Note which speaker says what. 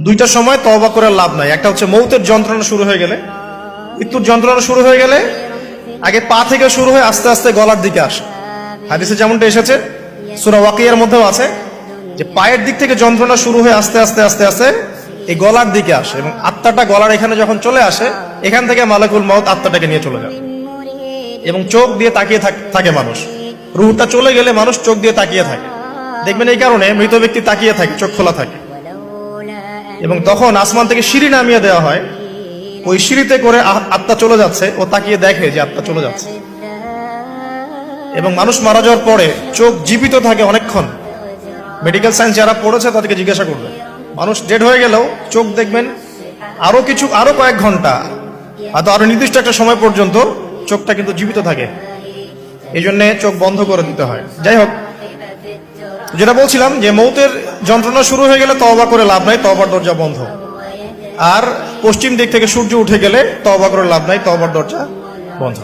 Speaker 1: দুইটা সময় তওবা করে লাভ নাই। একটা হচ্ছে মৌতের যন্ত্রণা শুরু হয়ে গেলে, মৃত্যুর যন্ত্রণা শুরু হয়ে গেলে আগে পা থেকে শুরু হয়ে আস্তে আস্তে গলার দিকে আসে। হাদিসে যেমনটা এসেছে, সূরা ওয়াকিয়ার মধ্যেও আছে যে পায়ের দিক থেকে যন্ত্রণা শুরু হয়ে আস্তে আস্তে আস্তে আস্তে এই গলার দিকে আসে, এবং আত্মাটা গলার এখানে যখন চলে আসে, এখান থেকে মালাকুল মউত আত্মাটাকে নিয়ে চলে যায়। এবং চোখ দিয়ে তাকিয়ে থাকে মানুষ, রুহটা চলে গেলে মানুষ চোখ দিয়ে তাকিয়ে থাকে। দেখবেন এই কারণে মৃত ব্যক্তি তাকিয়ে থাকে, চোখ খোলা থাকে। এবং তখন আসমান থেকে সিঁড়ি নামিয়ে দেওয়া হয়, ওই সিঁড়িতে করে আত্মা চলে যাচ্ছে, ও তাকিয়ে দেখে যে আত্মা চলে যাচ্ছে। এবং মানুষ মারা যাওয়ার পরে চোখ জীবিত থাকে অনেকক্ষণ। মেডিকেল সায়েন্স যারা পড়েছে তাদেরকে জিজ্ঞাসা করবে, মানুষ ডেড হয়ে গেলেও চোখ দেখবেন আরো কয়েক ঘন্টা, হয়তো আরো নির্দিষ্ট একটা সময় পর্যন্ত চোখটা কিন্তু জীবিত থাকে। এই জন্য চোখ বন্ধ করে দিতে হয়। যাই হোক, যেটা বলছিলাম যে মৌতের যন্ত্রণা শুরু হয়ে গেলে তওবা করে লাভ নাই, তওবার দরজা বন্ধ। আর পশ্চিম দিক থেকে সূর্য উঠে গেলে তওবা করে লাভ নাই, তওবার দরজা বন্ধ।